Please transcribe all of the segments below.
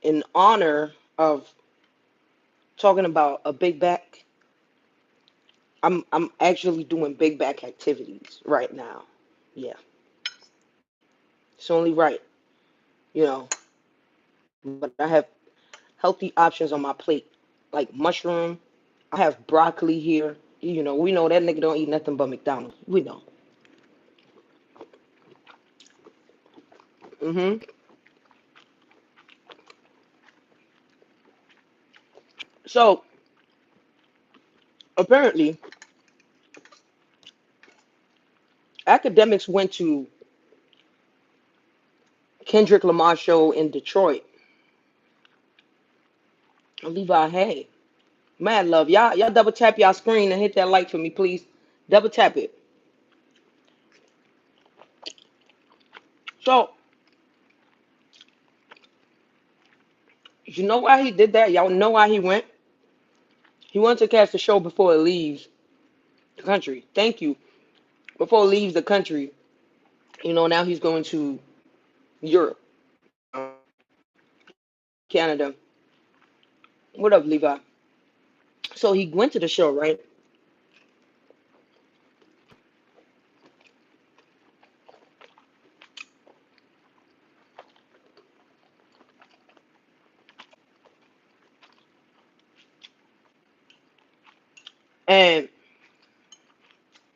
in honor of talking about a big back, I'm actually doing big back activities right now. Yeah, it's only right, you know. But I have healthy options on my plate, like mushroom. I have broccoli here. We know that nigga don't eat nothing but McDonald's. We know. Mhm. So apparently, academics went to Kendrick Lamar show in Detroit. Levi, hey, mad love, y'all double tap y'all screen and hit that like for me, please. Double tap it. So you know why he did that? Y'all know why he went? He wants to catch the show before it leaves the country. Thank you. Before it leaves the country, now he's going to Europe, Canada. What up, Levi? So he went to the show, right? And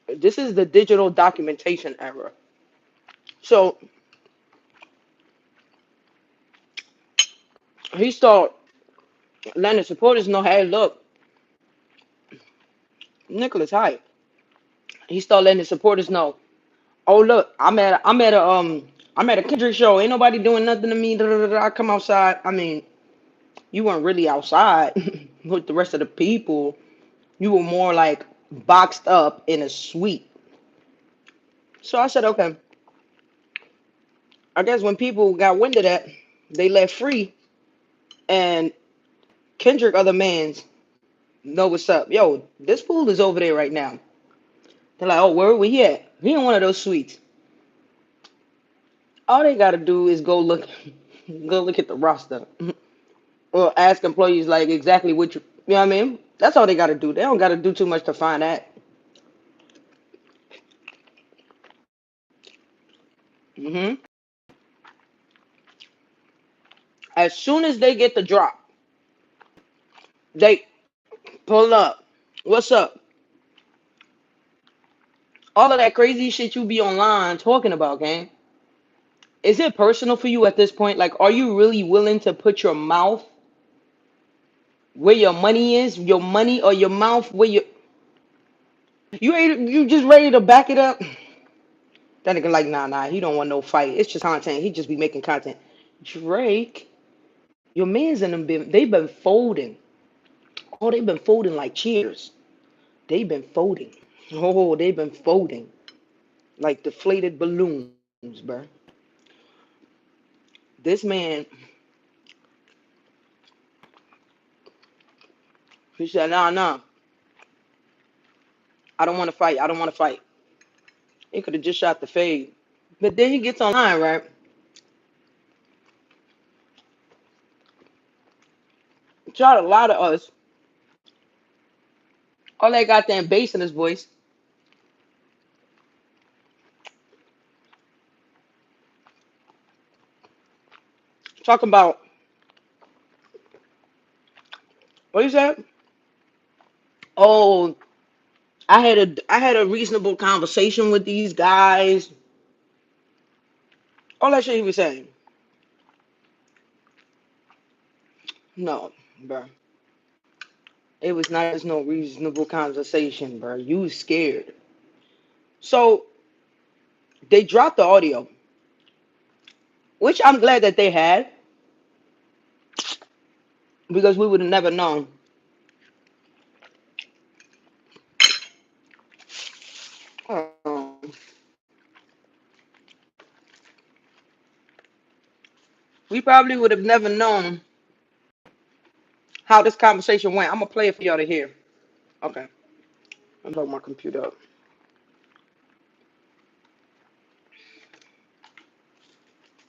this is the digital documentation era. So he started letting the supporters know, hey, look, Nicholas Hyde. He started letting the supporters know, oh look, I'm at a Kendrick show. Ain't nobody doing nothing to me. Da, da, da, da. I come outside. I mean, you weren't really outside with the rest of the people. You were more like boxed up in a suite. So I said, okay. I guess when people got wind of that, they let free, and Kendrick, other mans, know what's up. Yo, this fool is over there right now. They're like, oh, where he at? He in one of those suites. All they gotta do is go look at the roster, or ask employees like exactly you know what I mean? That's all they gotta do. They don't gotta do too much to find that. hmm As soon as they get the drop, they pull up. What's up? All of that crazy shit you be online talking about, gang. Is it personal for you at this point? Like, are you really willing to put your mouth where your money is? Your money or your mouth where you just ready to back it up? That nigga like, nah, he don't want no fight. It's just content. He just be making content. Drake, your mans and them they've been folding. Oh, they've been folding like cheers. They've been folding. Oh, they've been folding like deflated balloons, bro. This man, he said, nah, I don't want to fight. I don't want to fight. He could have just shot the fade. But then he gets online, right? Shot a lot of us. All that goddamn bass in his voice. Talking about, what you said? Oh, I had a reasonable conversation with these guys. All that shit he was saying. No, bro. It was not just no reasonable conversation, bro. You was scared. So they dropped the audio, which I'm glad that they had, because we would have never known. Um, we probably would have never known how this conversation went. I'm gonna play it for y'all to hear. Okay, I'm blowing my computer up.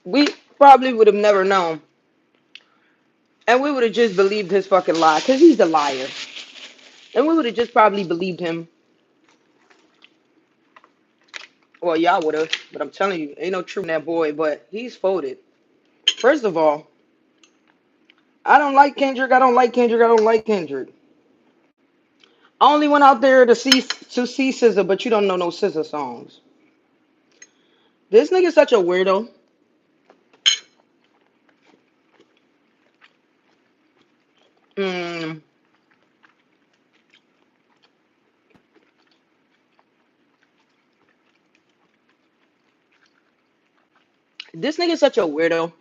We probably would have never known And we would have just believed his fucking lie, because he's the liar. And we would have just probably believed him. Well, y'all would have, but I'm telling you, ain't no truth in that boy, but he's folded. First of all, I don't like Kendrick. I don't like Kendrick. I don't like Kendrick. I only went out there to see SZA, but you don't know no SZA songs. This nigga's such a weirdo. Mm, this nigga's such a weirdo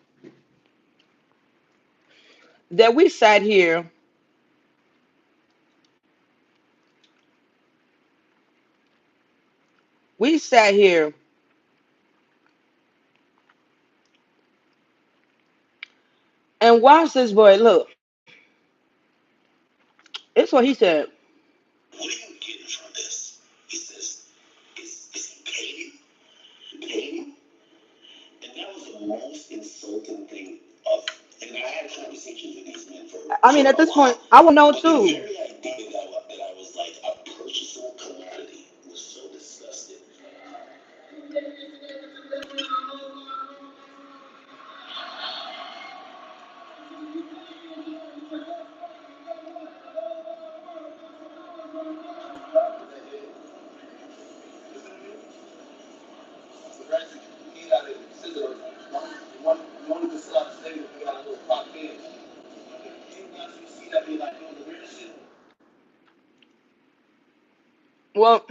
that we sat here and watched this boy. Look, it's what he said. What are you getting from this? He says, is he paying you? Paying you? And that was the most insulting thing of. And I had conversations with these men for. I mean, at this point, I would know too. The very idea that I was like a purchasable commodity was so disgusting. Well,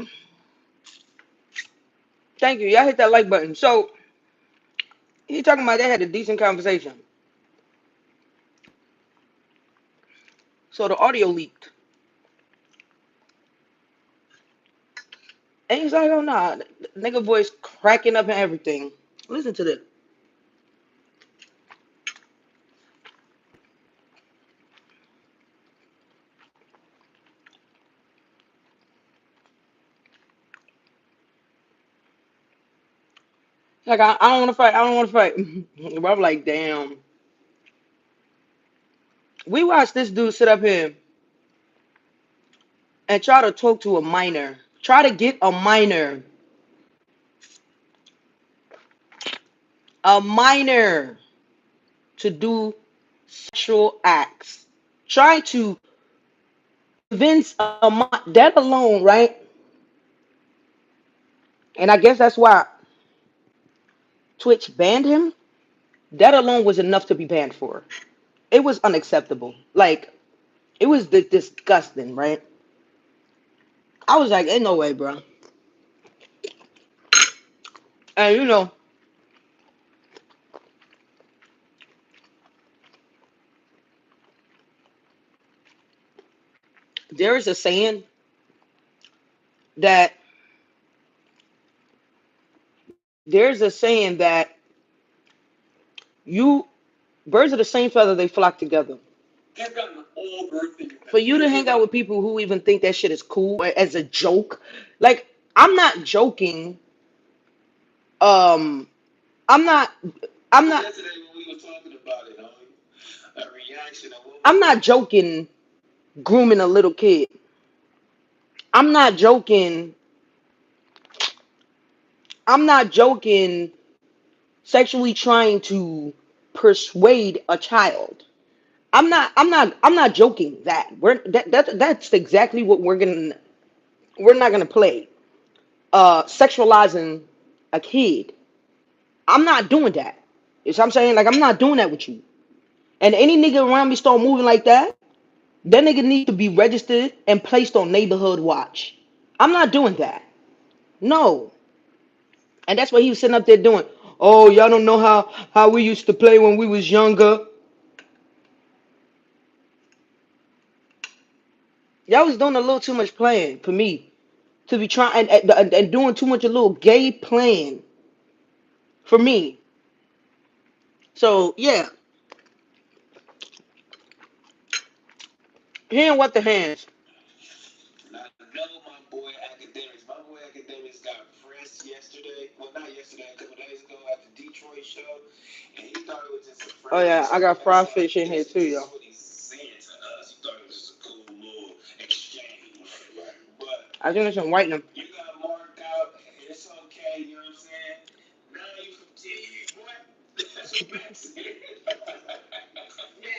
thank you. Y'all hit that like button. So he talking about they had a decent conversation. So the audio leaked. And he's like, oh nah, nigga voice cracking up and everything. Listen to this. Like I don't want to fight. I don't want to fight. But I'm like, damn. We watched this dude sit up here and try to talk to a minor. Try to get a minor to do sexual acts. Try to convince that alone, right? And I guess that's why Twitch banned him. That alone was enough to be banned for. It was unacceptable. Like it was disgusting, right? I was like, ain't no way, bro. And there is a saying that there's a saying that you birds of the same feather they flock together. For you to hang out with people who even think that shit is cool as a joke, like I'm not joking. Um, I'm not. I'm not. I'm not joking. Grooming a little kid. I'm not joking. I'm not joking. Sexually trying to persuade a child. I'm not joking that. That's exactly what we're not gonna play. Sexualizing a kid. I'm not doing that. You know what I'm saying? Like I'm not doing that with you. And any nigga around me start moving like that nigga need to be registered and placed on neighborhood watch. I'm not doing that. No. And that's what he was sitting up there doing. Oh, y'all don't know how we used to play when we was younger. Y'all was doing a little too much playing for me to be trying and doing too much a little gay playing for me. So yeah, he ain't what the hands. I know my boy Academics. My boy Academics got pressed yesterday. Well, not yesterday, a couple days ago at the Detroit show, and he thought it was just a friend. Oh yeah, I got fried fish in here too, y'all. I think it's some whitening. You got marked out. It's okay. You know what I'm saying? Now you from TD, boy. That's what Matt said. Yeah.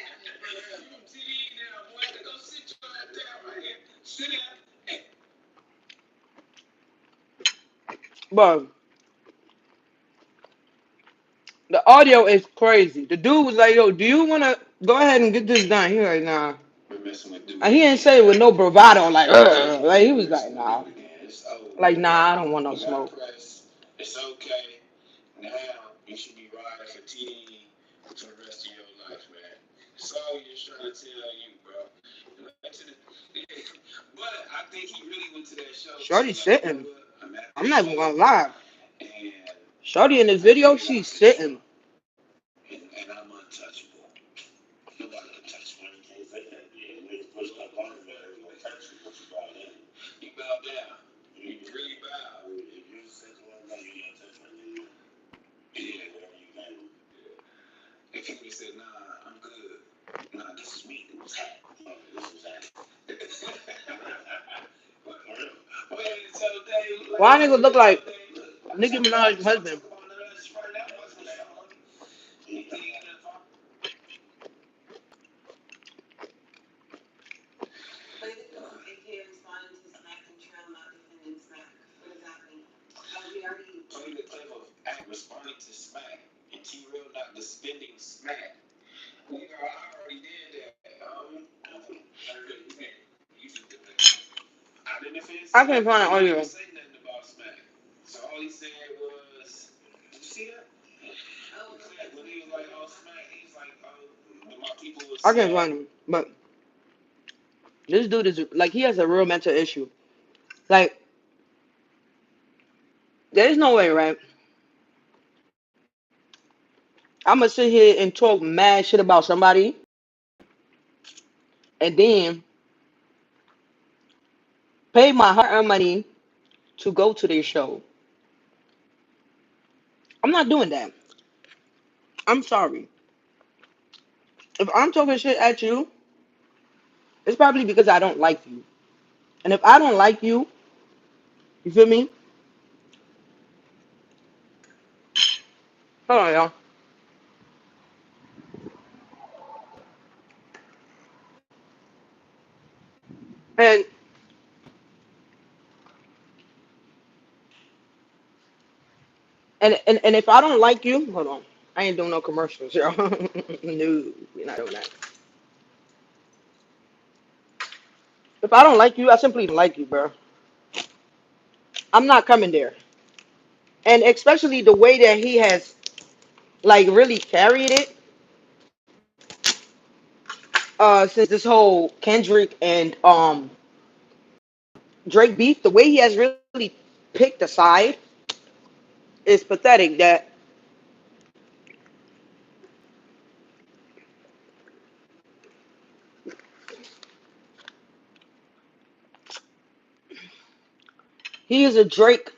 You from TD now, boy. Go sit your ass down right here. Sit down. But the audio is crazy. The dude was like, "Yo, do you wanna go ahead and get this done?" He like, "Nah." We're messing with dude. And he didn't say it with no bravado, like, "Ugh." Like he was like, "Nah." Like, "Nah, I don't want no smoke." It's okay. Now you should be riding for TD for the rest of your life, man. That's all we're just trying to tell you, bro. But I think he really went to that show. Shorty sitting. I'm at I'm this not even show, gonna lie. and Shorty in this video, she's sitting. and I'm untouchable. Nobody can touch me. You can't say that. Yeah, you push that bottom there, you gonna touch you, but you bow down. You bow down. You really bow. If you say one thing, you gotta touch my knee. Yeah, whatever you can. If he would have said, nah, I'm good. Nah, this is me. It was hot. Oh, this was hot. Wait, tell Dave. Why nigga look like Nicki Minaj's husband? Responding to smack and T-Real not defending smack. We are already did that. I didn't defend I smack. can't find the He audio. didn't say nothing about smack. So all he said was, did you see that? When he was like, oh, smack, he's like, oh, my people was I can't sad. find him. But this dude is like, he has a real mental issue. Like, there's no way, right? I'm gonna sit here and talk mad shit about somebody, and then pay my hard-earned money to go to their show. I'm not doing that. I'm sorry. If I'm talking shit at you, it's probably because I don't like you. And if I don't like you, you feel me? Hold on, y'all. And and if I don't like you, hold on. I ain't doing no commercials, yo. No, we're not doing that. If I don't like you, I simply don't like you, bro. I'm not coming there. And especially the way that he has like really carried it, since this whole Kendrick and Drake beef, the way he has really picked a side is pathetic. That he is a Drake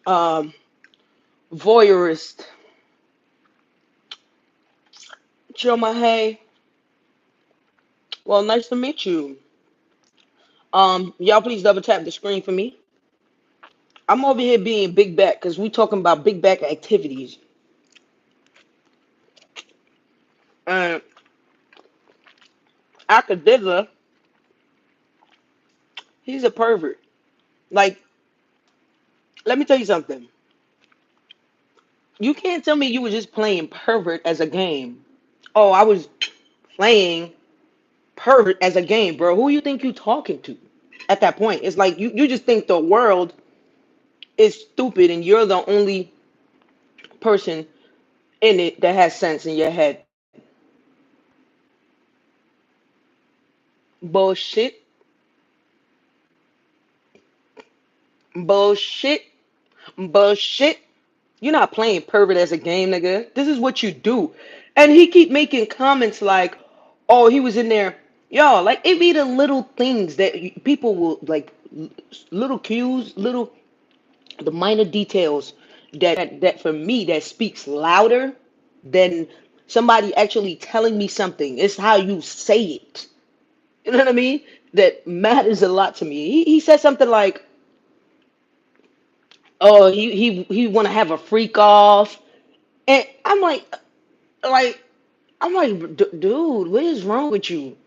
um, voyeurist. Chill, my hey. Well, nice to meet you. Y'all please double tap the screen for me. I'm over here being big back because we talking about big back activities. And Akadiddler, he's a pervert. Like, let me tell you something. You can't tell me you were just playing pervert as a game. Oh, I was playing pervert as a game, bro. Who you think you talking to at that point? It's like you just think the world is stupid and you're the only person in it that has sense in your head. Bullshit. Bullshit. Bullshit. You're not playing pervert as a game, nigga. This is what you do. And he keep making comments like, "Oh, he was in there." Yo, like it be the little things that people will like, little cues, little the minor details that for me that speaks louder than somebody actually telling me something. It's how you say it. You know what I mean? that matters a lot to me. He said something like, "Oh, he want to have a freak off," and like I'm like, dude, what is wrong with you?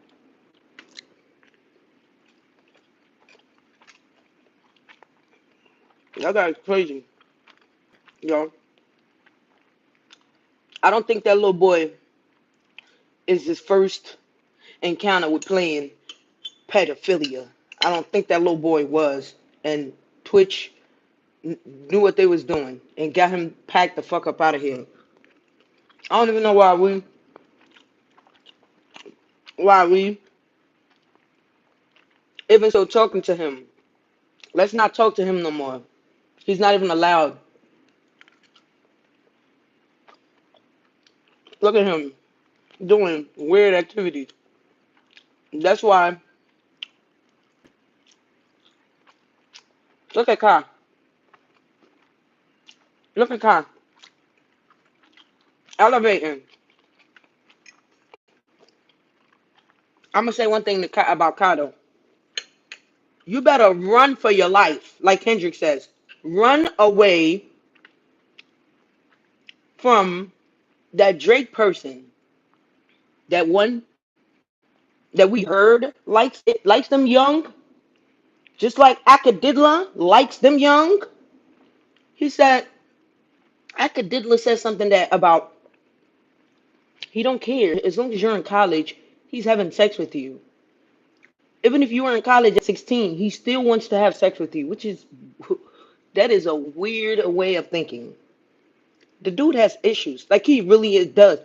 That guy's crazy, yo. I don't think that little boy is his first encounter with playing pedophilia. I don't think that little boy was, and Twitch knew what they was doing and got him packed the fuck up out of here. I don't even know why we even so talking to him. Let's not talk to him no more. He's not even allowed. Look at him doing weird activities. That's why. Look at Kai. Look at Kai. Elevating. I'm gonna say one thing to Kai, about Kai though. You better run for your life, like Kendrick says. Run away from that Drake person, that one that we heard likes them young, just like Akadiddler likes them young. He said Akadiddler said something that about he don't care as long as you're in college. He's having sex with you. Even if you were in college at 16, he still wants to have sex with you, which is that is a weird way of thinking. The dude has issues, like he really does.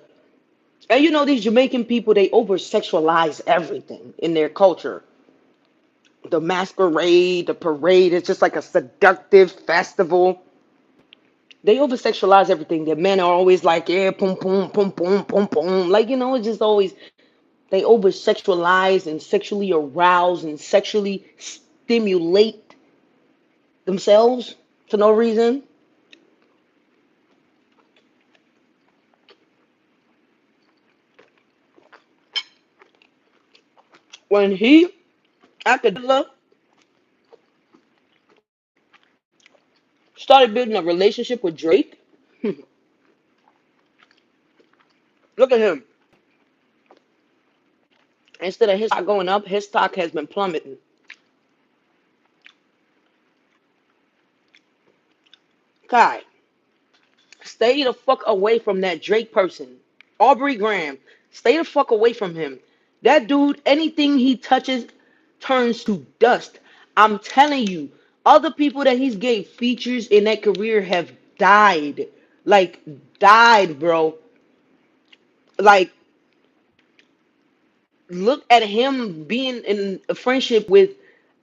And you know these Jamaican people, they over sexualize everything in their culture. The masquerade, the parade, it's just like a seductive festival. They over sexualize everything. The men are always like, yeah, boom, boom, boom, boom, boom, boom. Like, it's just always, they over sexualize and sexually arouse and sexually stimulate themselves for no reason. When he, Akadiddler, started building a relationship with Drake, look at him. Instead of his stock going up, his stock has been plummeting. Kai, stay the fuck away from that Drake person. Aubrey Graham, stay the fuck away from him. That dude, anything he touches turns to dust. I'm telling you, other people that he's gave features in that career have died. Like, died, bro. Like, look at him being in a friendship with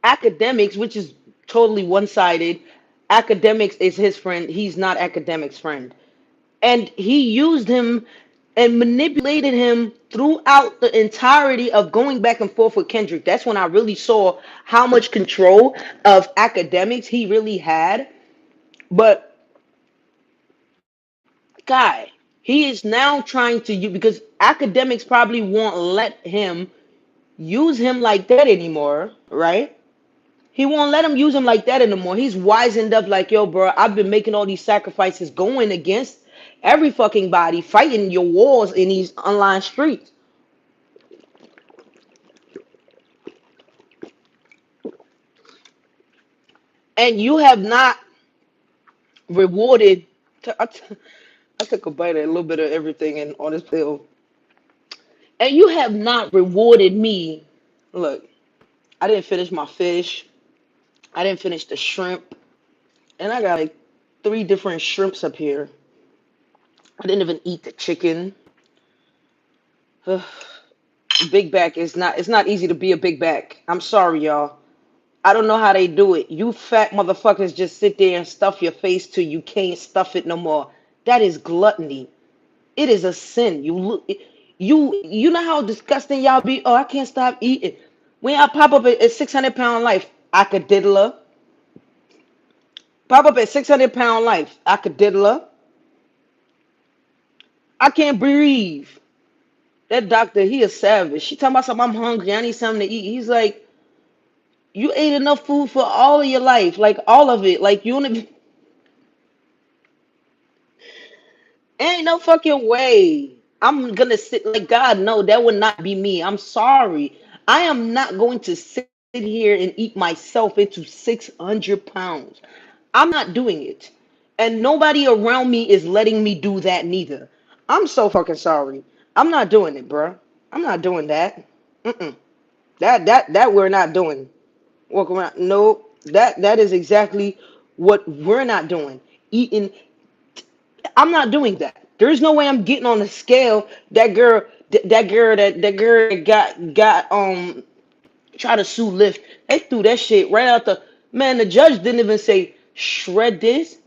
academics, which is totally one sided. Academics is his friend, he's not academics' friend. And he used him and manipulated him throughout the entirety of going back and forth with Kendrick. That's when I really saw how much control of academics he really had. But guy, he is now trying to use because academics probably won't let him use him like that anymore, right? He won't let him use him like that anymore. He's wizened up like, yo, bro, I've been making all these sacrifices going against every fucking body, fighting your wars in these online streets. And you have not rewarded. I took a bite of a little bit of everything in on this pill. And you have not rewarded me. Look, I didn't finish my fish. I didn't finish the shrimp. And I got like three different shrimps up here. I didn't even eat the chicken. Big back is not it's not easy to be a big back. I'm sorry, y'all. I don't know how they do it. You fat motherfuckers just sit there and stuff your face till you can't stuff it no more. That is gluttony. It is a sin. You know how disgusting y'all be. Oh, I can't stop eating. When I pop up at 600 pound life, Akadiddler. Pop up at 600 pound life, Akadiddler. I can't breathe. That doctor, he a savage. She talking about something. I'm hungry. I need something to eat. He's like, You ate enough food for all of your life, like all of it. Like you don't even, ain't no fucking way. I'm gonna sit like God. No, that would not be me. I'm sorry. I am not going to sit here and eat myself into 600 pounds. I'm not doing it, and nobody around me is letting me do that neither. I'm so fucking sorry. I'm not doing it, bruh. I'm not doing that. Mm-mm. That we're not doing. Walk around. No, that is exactly what we're not doing. Eating. I'm not doing that. There's no way I'm getting on the scale. That girl that got try to sue Lyft. They threw that shit right out the man. The judge didn't even say shred this.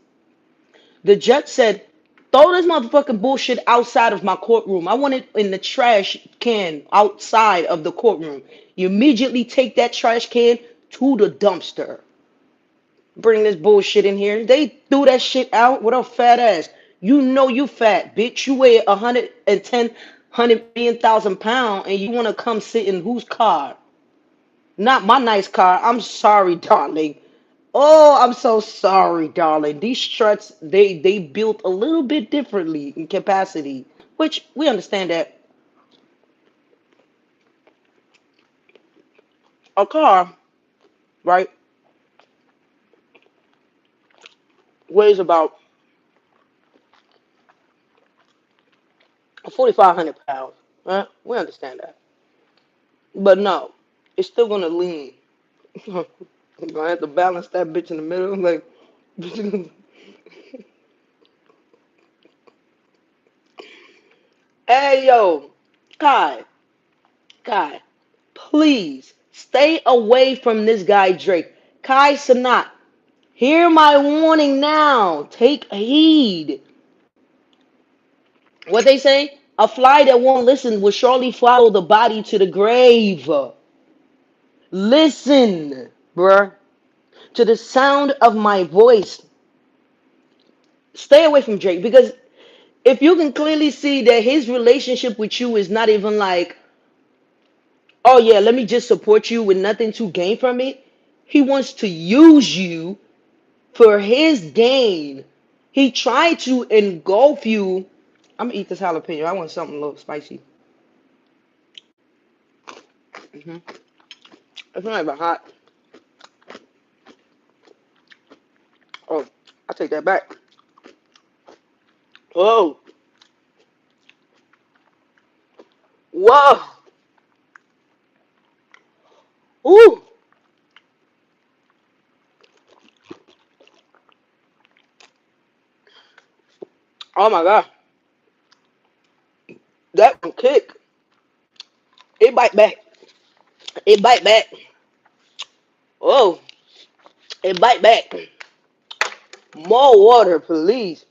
The judge said throw this motherfucking bullshit outside of my courtroom. I want it in the trash can outside of the courtroom. You immediately take that trash can to the dumpster. Bring this bullshit in here. They threw that shit out with a fat ass. You know you fat, bitch. You weigh 110, 100 million thousand pounds, and you wanna come sit in whose car? Not my nice car. I'm sorry, darling. Oh, I'm so sorry, darling. These struts, they built a little bit differently in capacity, which we understand that a car, right, weighs about 4,500 pounds. Right? We understand that. But no, it's still gonna lean. I'm gonna have to balance that bitch in the middle. Like, hey yo, Kai, Kai, please stay away from this guy Drake. Kai Sanat, hear my warning now. Take heed. What they say? A fly that won't listen will surely follow the body to the grave. Listen, bruh, to the sound of my voice. Stay away from Drake because if you can clearly see that his relationship with you is not even like, oh yeah, let me just support you with nothing to gain from it. He wants to use you for his gain. He tried to engulf you. I'm gonna eat this jalapeno. I want something a little spicy. Hmm. It's not even hot. Oh, I take that back. Whoa, whoa, ooh, oh my god, that one kick. It bite back. It bite back. Whoa, it bite back. More water, please.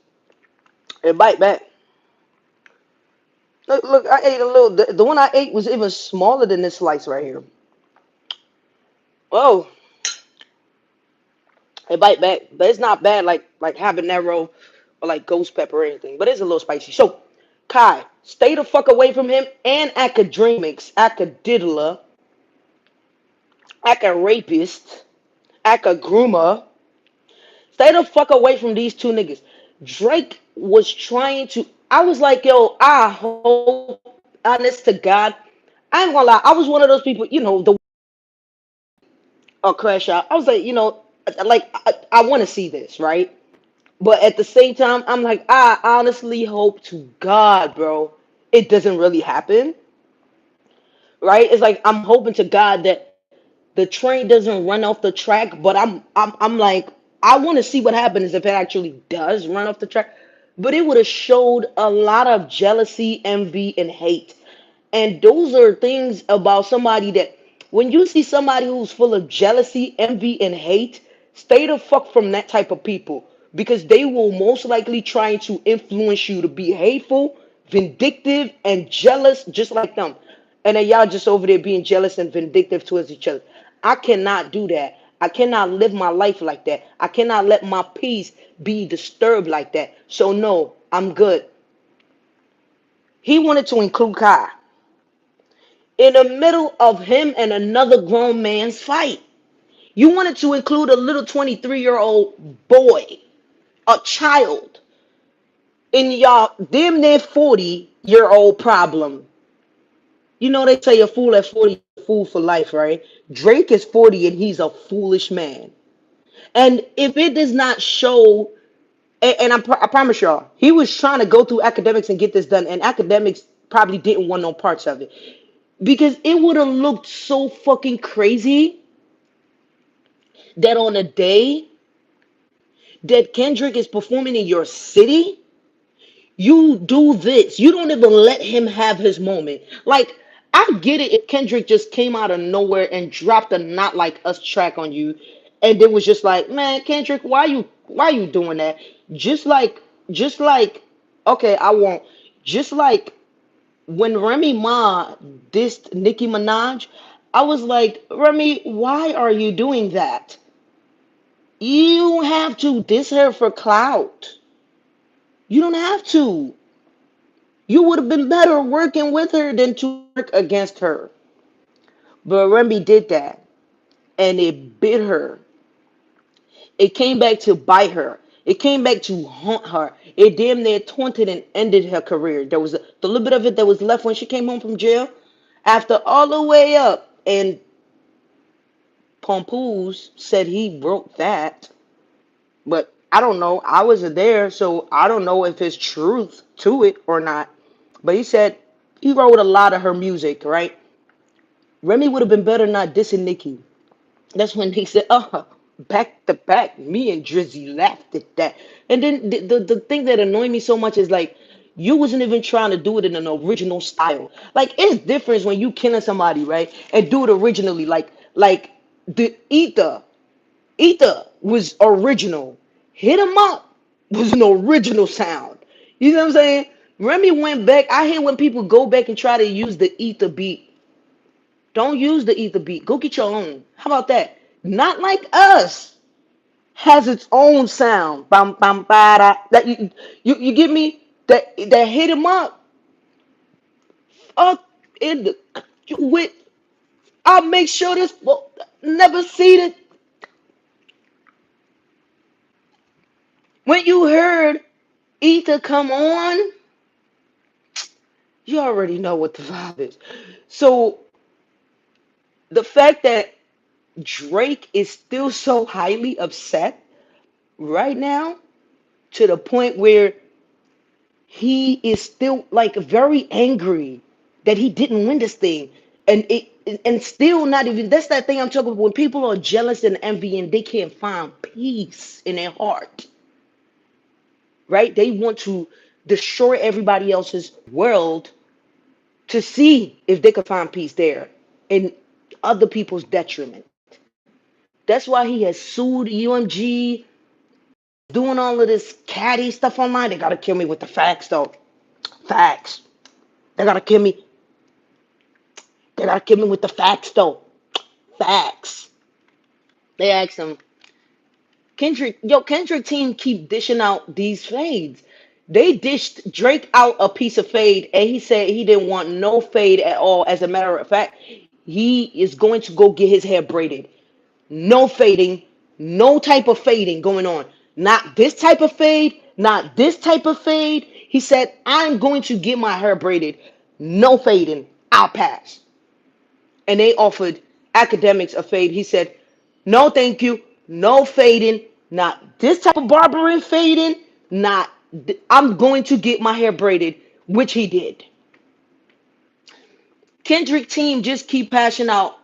It bite back. Look, look, I ate a little. The one I ate was even smaller than this slice right here. Oh, it bite back, but it's not bad like habanero or like ghost pepper or anything. But it's a little spicy. So, Kai, stay the fuck away from him and academics, Akadiddler, Aka rapist, Aka groomer. Stay the fuck away from these two niggas. Drake was trying to. I was like, yo, I hope, honest to God, I ain't gonna lie. I was one of those people, the crash out. I was like, like I want to see this, right? But at the same time, I'm like, I honestly hope to God, bro, it doesn't really happen, right? It's like I'm hoping to God that the train doesn't run off the track, but I'm like, I want to see what happens if it actually does run off the track. But it would have showed a lot of jealousy, envy, and hate. And those are things about somebody that when you see somebody who's full of jealousy, envy, and hate, stay the fuck from that type of people because they will most likely try to influence you to be hateful, vindictive, and jealous just like them. And then y'all just over there being jealous and vindictive towards each other. I cannot do that. I cannot live my life like that. I cannot let my peace be disturbed like that. So no, I'm good. He wanted to include Kai in the middle of him and another grown man's fight. You wanted to include a little 23-year-old boy, a child, in y'all damn near 40-year-old problem. You know they say a fool at 40 is a fool for life, right? Drake is 40 and he's a foolish man. And if it does not show, and I promise y'all, he was trying to go through academics and get this done, and academics probably didn't want no parts of it because it would have looked so fucking crazy that on a day that Kendrick is performing in your city, you do this. You don't even let him have his moment. Like, I get it if Kendrick just came out of nowhere and dropped a Not Like Us track on you, and it was just like, man, Kendrick, why you doing that? Just like, just like, okay, I won't. Just like when Remy Ma dissed Nicki Minaj, I was like, Remy, why are you doing that? You don't have to diss her for clout. You don't have to. You would have been better working with her than to work against her. But Remy did that, and it bit her. It came back to bite her. It came back to haunt her. It damn near taunted and ended her career. There was the little bit of it that was left when she came home from jail. After all the way up, and Pompoose said he wrote that, but I don't know. I wasn't there, so I don't know if it's truth to it or not. But he said he wrote a lot of her music, right? Remy would have been better not dissing Nicki. That's when he said, back to back, me and Drizzy laughed at that. And then the thing that annoyed me so much is like, you wasn't even trying to do it in an original style. Like, it's different when you killing somebody, right? And do it originally. Like the Ether was original. Hit 'em up was an original sound. You know what I'm saying? Remy went back. I hate when people go back and try to use the Ether beat. Don't use the Ether beat. Go get your own. How about that? Not Like Us has its own sound. Bam bam ba that you get me? That hit 'em up. Up in the with I'll make sure this never seen it. When you heard Ether come on, you already know what the vibe is. So the fact that Drake is still so highly upset right now to the point where he is still like very angry that he didn't win this thing, and still not even, that's that thing I'm talking about when people are jealous and envy and they can't find peace in their heart, right? They want to destroy everybody else's world to see if they could find peace there in other people's detriment. That's why he has sued UMG, doing all of this catty stuff online. They gotta kill me with the facts though. Facts. They gotta kill me. They gotta kill me with the facts though. Facts. They asked him, Kendrick team keep dishing out these fades. They dished Drake out a piece of fade, and he said he didn't want no fade at all. As a matter of fact, he is going to go get his hair braided. No fading, no type of fading going on. Not this type of fade, not this type of fade. He said, I'm going to get my hair braided. No fading. I'll pass. And they offered academics a fade. He said, no, thank you. No fading. Not this type of barbering fading. Not, I'm going to get my hair braided, which he did. Kendrick team just keep passing out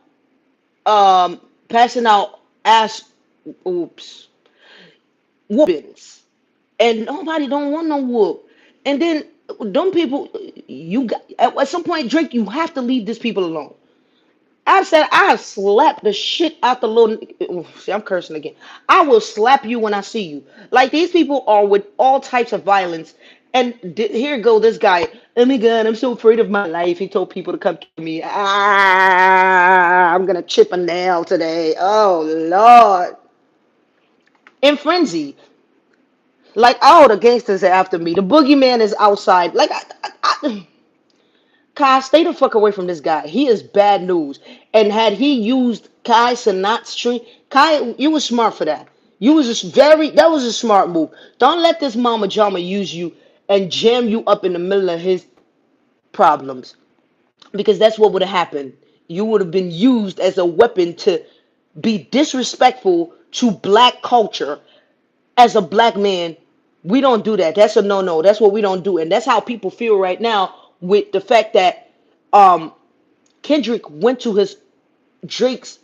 ass, oops, whoopings, and nobody don't want no whoop. And then them people, you got at some point, Drake, you have to leave these people alone. I've said I have slapped the shit out the little. Oof, see, I'm cursing again. I will slap you when I see you. Like these people are with all types of violence. And here go this guy. Oh my God, I'm so afraid of my life. He told people to come kill me. I'm gonna chip a nail today. Oh Lord. In frenzy, like all the gangsters are after me. The boogeyman is outside. Like Kai, stay the fuck away from this guy. He is bad news. And had he used Kai Sanat's string, Kai, you was smart for that. You was just that was a smart move. Don't let this mama jama use you and jam you up in the middle of his problems. Because that's what would have happened. You would have been used as a weapon to be disrespectful to black culture as a black man. We don't do that. That's a no. That's what we don't do. And that's how people feel right now with the fact that um Kendrick went to his Drake's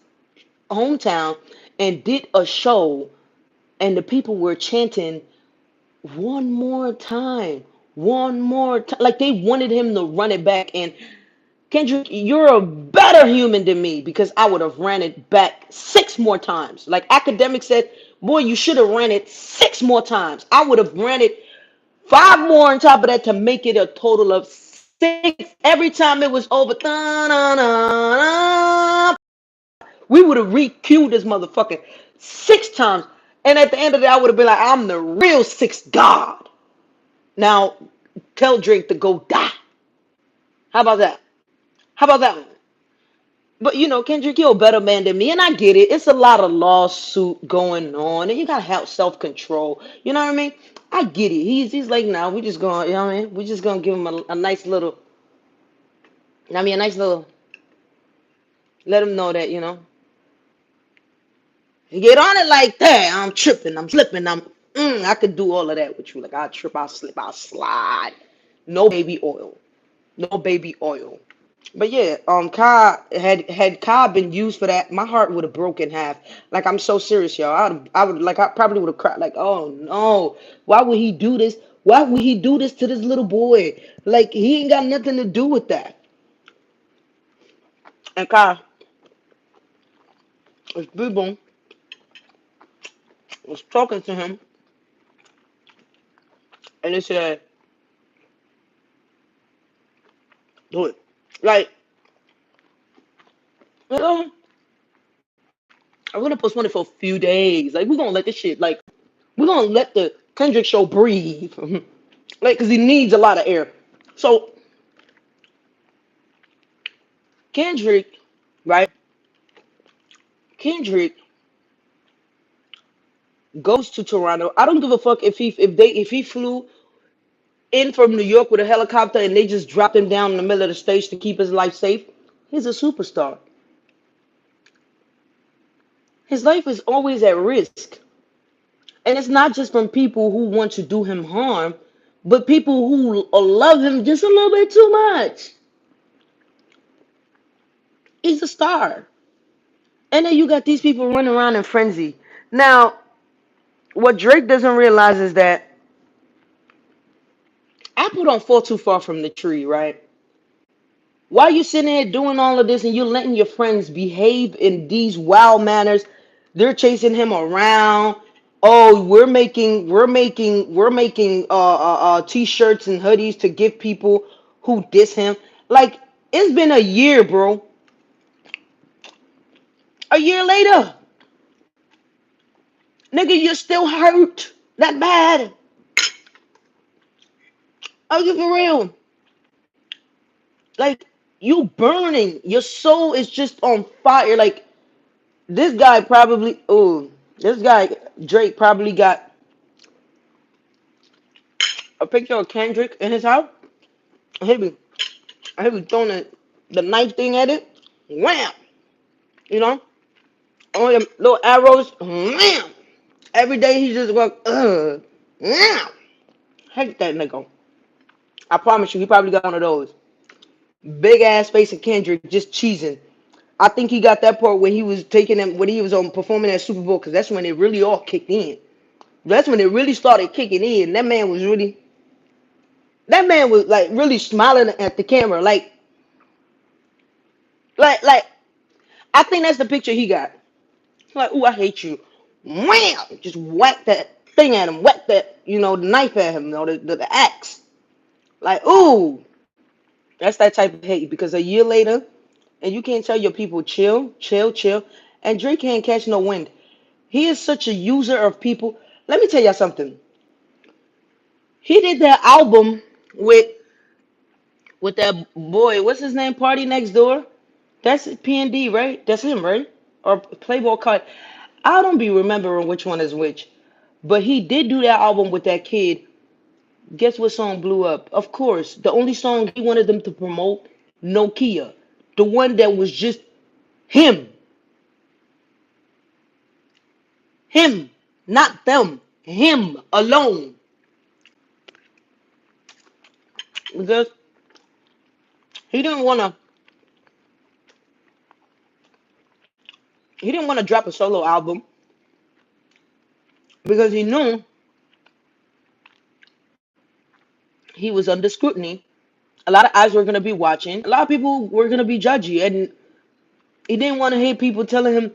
hometown and did a show, and the people were chanting one more time, one more time, like they wanted him to run it back. And Kendrick, you're a better human than me because I would have ran it back 6 more times. Like academic said, boy, you should have ran it 6 more times. I would have ran it 5 more on top of that to make it a total of six. Every time it was over, we would have re-queued this motherfucker 6 times. And at the end of the day, I would have been like, I'm the real sixth god. Now, tell Drake to go die. How about that? How about that one? But Kendrick, you're a better man than me, and I get it. It's a lot of lawsuit going on, and you gotta have self control. You know what I mean? I get it. He's like, nah, we just gonna, what I mean? We just gonna give him a nice little, a nice little, let him know that you get on it like that. I'm tripping, I'm slipping, I could do all of that with you. Like I trip, I slip, I slide. No baby oil, no baby oil. But yeah, Kai had Kai been used for that, my heart would have broken in half. Like I'm so serious, y'all. I would like I probably would have cried. Like, oh no, why would he do this? Why would he do this to this little boy? Like he ain't got nothing to do with that. And Kai, was people was talking to him, and they said, do it. Like, you know, I'm gonna postpone it for a few days. Like, we're gonna let this shit. Like, we're gonna let the Kendrick show breathe. Like, cause he needs a lot of air. So Kendrick, right? Kendrick goes to Toronto. I don't give a fuck if he flew in from New York with a helicopter and they just dropped him down in the middle of the stage to keep his life safe. He's a superstar. His life is always at risk. And it's not just from people who want to do him harm, but people who love him just a little bit too much. He's a star. And then you got these people running around in frenzy. Now, what Drake doesn't realize is that Apple don't fall too far from the tree, right? While you sitting there doing all of this and you're letting your friends behave in these wild manners, they're chasing him around. Oh, we're making t-shirts and hoodies to give people who diss him. Like it's been a year, bro. A year later, nigga, you're still hurt that bad. Are you for real? Like you burning. Your soul is just on fire. Like this guy probably. Oh, this guy Drake probably got a picture of Kendrick in his house. He be he be throwing the knife thing at it. Wham! You know, all them little arrows. Wham! Every day he just go. Wham! Hate that nigga. I promise you, he probably got one of those big ass face of Kendrick just cheesing. I think he got that part when he was taking them when he was on performing at Super Bowl because that's when it really all kicked in. That's when it really started kicking in. That man was like really smiling at the camera, like I think that's the picture he got. Like, ooh, I hate you. Wham! Just whack that thing at him, whack that the knife at him, the axe. Like, ooh, that's that type of hate because a year later, and you can't tell your people chill, chill, chill, and Drake can't catch no wind. He is such a user of people. Let me tell y'all something. He did that album with with that boy. What's his name? Party Next Door. That's PND, right? That's him, right? Or Playboy Card. I don't be remembering which one is which. But he did do that album with that kid. Guess what song blew up? Of course, the only song he wanted them to promote, Nokia. The one that was just him. Him. Not them. Him alone. Because he didn't wanna he didn't want to drop a solo album because he knew he was under scrutiny. A lot of eyes were gonna be watching. A lot of people were gonna be judgy, and he didn't want to hear people telling him,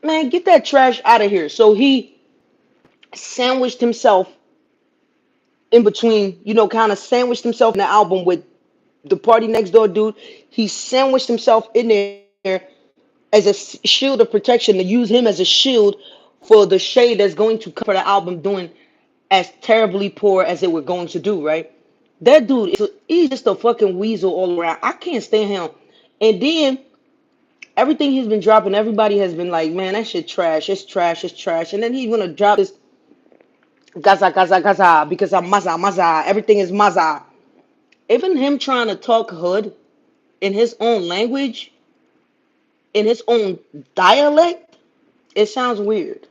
"Man, get that trash out of here." So he sandwiched himself in between, kind of sandwiched himself in the album with the Party Next Door dude. He sandwiched himself in there as a shield of protection, to use him as a shield for the shade that's going to come for the album doing as terribly poor as it were going to do, right? That dude he's just a fucking weasel all around. I can't stand him. And then everything he's been dropping, everybody has been like, man, that shit trash. It's trash. It's trash. And then he's gonna drop this Gaza, Gaza, Gaza because I'm Maza, Maza. Everything is Maza. Even him trying to talk hood in his own language, in his own dialect, it sounds weird.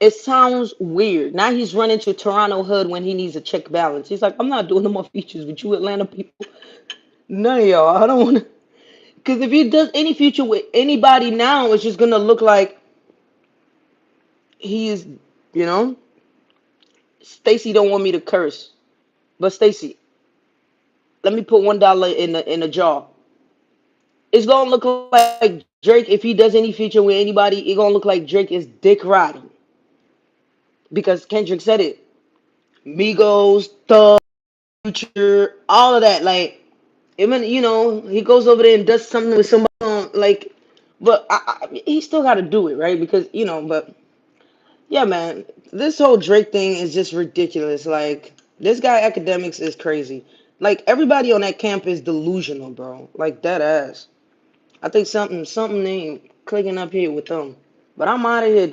It sounds weird. Now he's running to Toronto hood when he needs a check balance. He's like, I'm not doing no more features with you Atlanta people. None of y'all. I don't want to. Because if he does any feature with anybody now, it's just going to look like he is, you know, Stacy don't want me to curse. But Stacy, let me put $1 in the jar. It's gonna look like Drake if he does any feature with anybody. It's gonna look like Drake is dick riding because Kendrick said it. Migos, Thug, Future, all of that. Like, even he goes over there and does something with somebody. Like, but he still got to do it, right? Because but yeah, man, this whole Drake thing is just ridiculous. Like, this guy academics is crazy. Like, everybody on that camp is delusional, bro. Like, that ass. I think something ain't clicking up here with them. But I'm out of here.